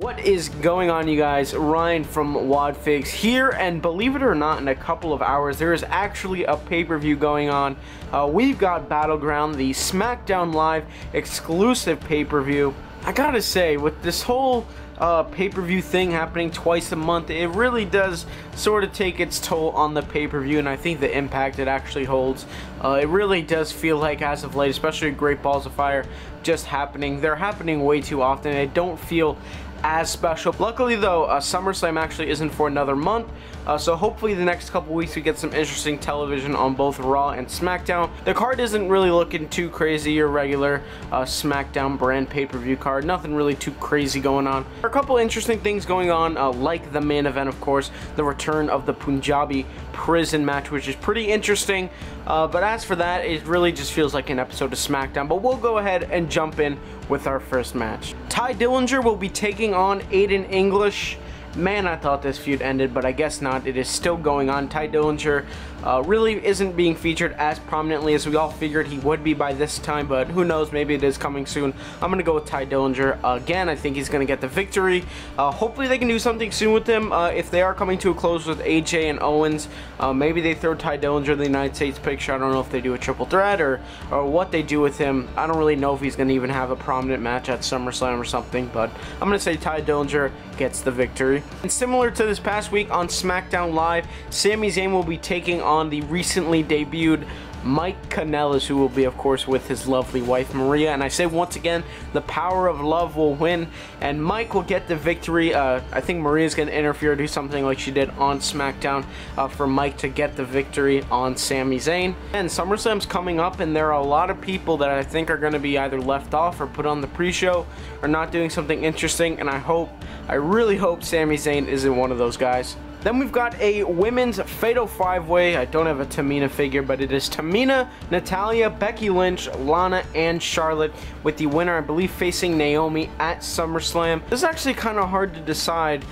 What is going on, you guys? Ryan from WODfigs here, and believe it or not, in a couple of hours there is actually a pay-per-view going on. We've got Battleground, the SmackDown Live exclusive pay-per-view. I gotta say, with this whole pay-per-view thing happening twice a month, it really does sort of take its toll on the pay-per-view, and I think the impact it actually holds. It really does feel like, as of late, especially Great Balls of Fire just happening, they're happening way too often, and they don't feel as special. Luckily though, SummerSlam actually isn't for another month, so hopefully the next couple weeks we get some interesting television on both Raw and SmackDown. The card isn't really looking too crazy, your regular SmackDown brand pay-per-view card. Nothing really too crazy going on. There are a couple interesting things going on, like the main event, of course, the return of the Punjabi prison match, which is pretty interesting. But as for that, it really just feels like an episode of SmackDown. But we'll go ahead and jump in with our first match. Tye Dillinger will be taking on Aiden English. Man, I thought this feud ended, but I guess not. It is still going on. Tye Dillinger really isn't being featured as prominently as we all figured he would be by this time, but who knows, maybe it is coming soon. I'm going to go with Tye Dillinger. Again, I think he's going to get the victory. Hopefully they can do something soon with him. If they are coming to a close with AJ and Owens, maybe they throw Tye Dillinger in the United States picture. I don't know if they do a triple threat or what they do with him. I don't really know if he's going to even have a prominent match at SummerSlam or something, but I'm going to say Tye Dillinger gets the victory. And similar to this past week on SmackDown Live, Sami Zayn will be taking on the recently debuted Mike Kanellis, who will be, of course, with his lovely wife Maria. And I say once again, the power of love will win, and Mike will get the victory. I think Maria's going to interfere, do something like she did on SmackDown, for Mike to get the victory on Sami Zayn. And SummerSlam's coming up, and there are a lot of people that I think are going to be either left off or put on the pre-show or not doing something interesting, and I really hope Sami Zayn isn't one of those guys. Then we've got a women's Fatal 5-Way. I don't have a Tamina figure, but it is Tamina, Natalya, Becky Lynch, Lana, and Charlotte, with the winner, I believe, facing Naomi at SummerSlam. This is actually kind of hard to decide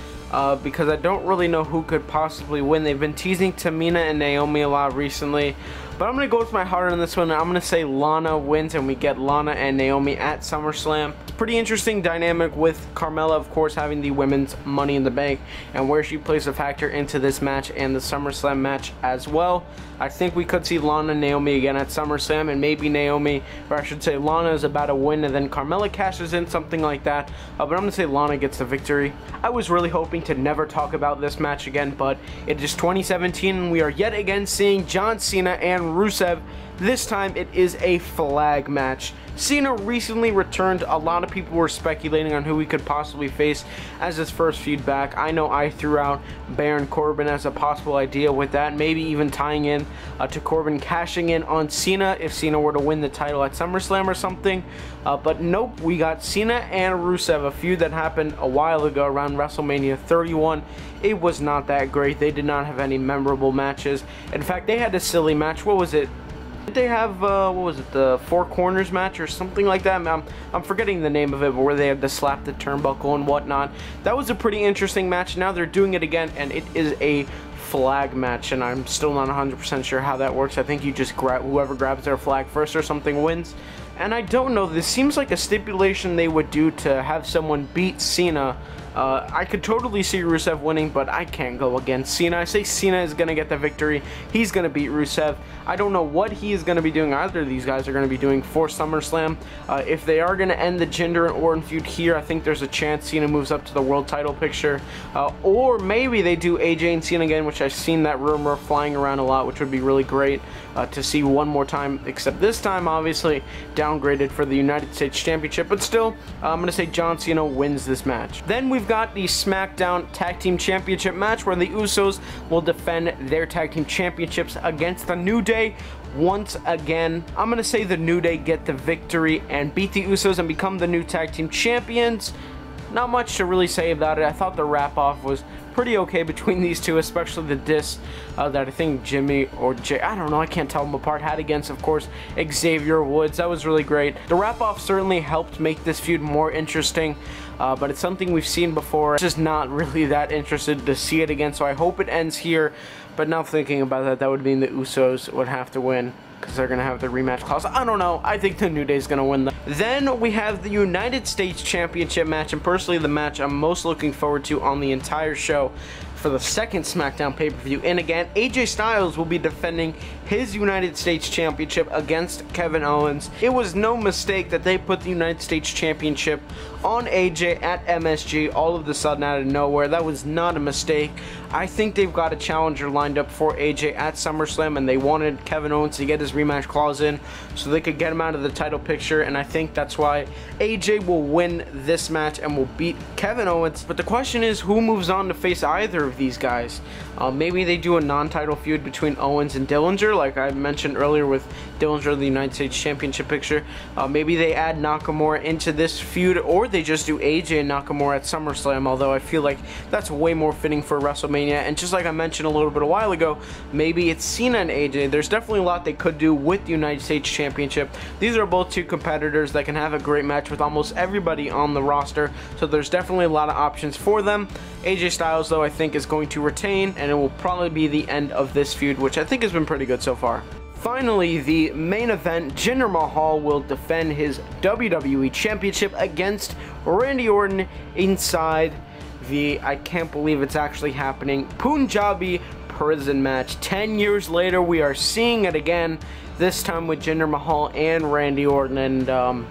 because I don't really know who could possibly win. They've been teasing Tamina and Naomi a lot recently, but I'm going to go with my heart on this one. I'm going to say Lana wins, and we get Lana and Naomi at SummerSlam. It's a pretty interesting dynamic with Carmella, of course, having the women's Money in the Bank, and where she plays a factor into this match and the SummerSlam match as well. I think we could see Lana and Naomi again at SummerSlam, and maybe Naomi, or I should say Lana, is about to win, and then Carmella cashes in, something like that. But I'm going to say Lana gets the victory. I was really hoping to never talk about this match again, but it is 2017, and we are yet again seeing John Cena and Rusev. This time it is a flag match. Cena recently returned. A lot of people were speculating on who he could possibly face as his first feud back. I know I threw out Baron Corbin as a possible idea with that, maybe even tying in to Corbin cashing in on Cena if Cena were to win the title at SummerSlam or something. But nope, we got Cena and Rusev, a feud that happened a while ago around WrestleMania 31. It was not that great. They did not have any memorable matches. In fact, they had a silly match. What was it? Did they have, what was it, the Four Corners match or something like that? I'm forgetting the name of it, but where they had to slap the turnbuckle and whatnot. That was a pretty interesting match. Now they're doing it again, and it is a flag match, and I'm still not 100% sure how that works. I think you just whoever grabs their flag first or something wins. And I don't know, this seems like a stipulation they would do to have someone beat Cena. I could totally see Rusev winning, but I can't go against Cena. I say Cena is going to get the victory. He's going to beat Rusev. I don't know what he is going to be doing. Either of these guys are going to be doing for SummerSlam. If they are going to end the Jinder and Orton feud here, I think there's a chance Cena moves up to the world title picture. Or maybe they do AJ and Cena again, which I've seen that rumor flying around a lot, which would be really great to see one more time, except this time, obviously, downgraded for the United States Championship. But still, I'm going to say John Cena wins this match. Then we've got the SmackDown Tag Team Championship match, where the Usos will defend their Tag Team Championships against the New Day. Once again, I'm going to say the New Day get the victory and beat the Usos and become the new Tag Team Champions. Not much to really say about it. I thought the wrap-off was pretty okay between these two, especially the diss that I think Jimmy or Jay, I don't know, I can't tell them apart, had against, of course, Xavier Woods. That was really great. The wrap-off certainly helped make this feud more interesting, but it's something we've seen before. Just not really that interested to see it again, so I hope it ends here. But now thinking about that, that would mean the Usos would have to win. because they're going to have the rematch clause. I don't know. I think the New Day is going to win. Then we have the United States Championship match, and personally the match I'm most looking forward to on the entire show for the second SmackDown pay-per-view. And again, AJ Styles will be defending his United States Championship against Kevin Owens. It was no mistake that they put the United States Championship on AJ at MSG all of a sudden out of nowhere. That was not a mistake. I think they've got a challenger lined up for AJ at SummerSlam, and they wanted Kevin Owens to get his rematch clause in so they could get him out of the title picture, and I think that's why AJ will win this match and will beat Kevin Owens. But the question is, who moves on to face either of these guys? Maybe they do a non-title feud between Owens and Dillinger, like I mentioned earlier with Dillinger, the United States Championship picture. Maybe they add Nakamura into this feud, or they just do AJ and Nakamura at SummerSlam, although I feel like that's way more fitting for WrestleMania. And just like I mentioned a little bit a while ago, maybe it's Cena and AJ. There's definitely a lot they could do with the United States Championship. These are both two competitors that can have a great match with almost everybody on the roster, so there's definitely a lot of options for them. AJ Styles, though, I think is going to retain, and it will probably be the end of this feud, which I think has been pretty good so far. Finally, the main event, Jinder Mahal will defend his WWE Championship against Randy Orton inside the, I can't believe it's actually happening, Punjabi prison match. 10 years later, we are seeing it again, this time with Jinder Mahal and Randy Orton, and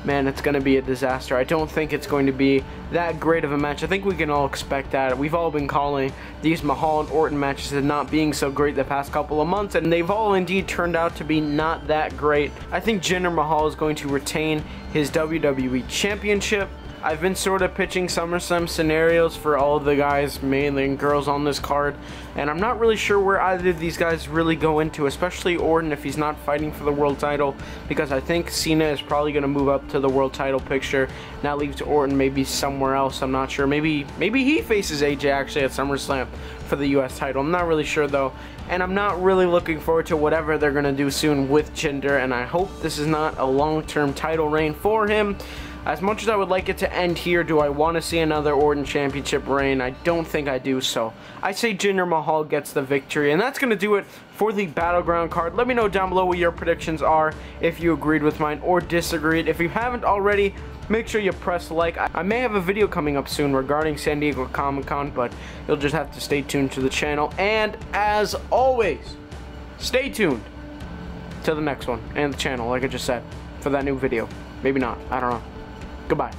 man, it's going to be a disaster. I don't think it's going to be that great of a match. I think we can all expect that. We've all been calling these Mahal and Orton matches as not being so great the past couple of months, and they've all indeed turned out to be not that great. I think Jinder Mahal is going to retain his WWE Championship. I've been sort of pitching SummerSlam scenarios for all of the guys, mainly and girls on this card, and I'm not really sure where either of these guys really go into, especially Orton if he's not fighting for the world title, because I think Cena is probably going to move up to the world title picture, and that leaves Orton maybe somewhere else. I'm not sure. Maybe he faces AJ actually at SummerSlam for the US title. I'm not really sure though, and I'm not really looking forward to whatever they're going to do soon with Jinder, and I hope this is not a long-term title reign for him. As much as I would like it to end here, do I want to see another Orton Championship reign? I don't think I do, so I say Jinder Mahal gets the victory. And that's going to do it for the Battleground card. Let me know down below what your predictions are, if you agreed with mine or disagreed. If you haven't already, make sure you press like. I may have a video coming up soon regarding San Diego Comic-Con, but you'll just have to stay tuned to the channel. And as always, stay tuned to the next one and the channel, like I just said, for that new video. Maybe not. I don't know. Goodbye.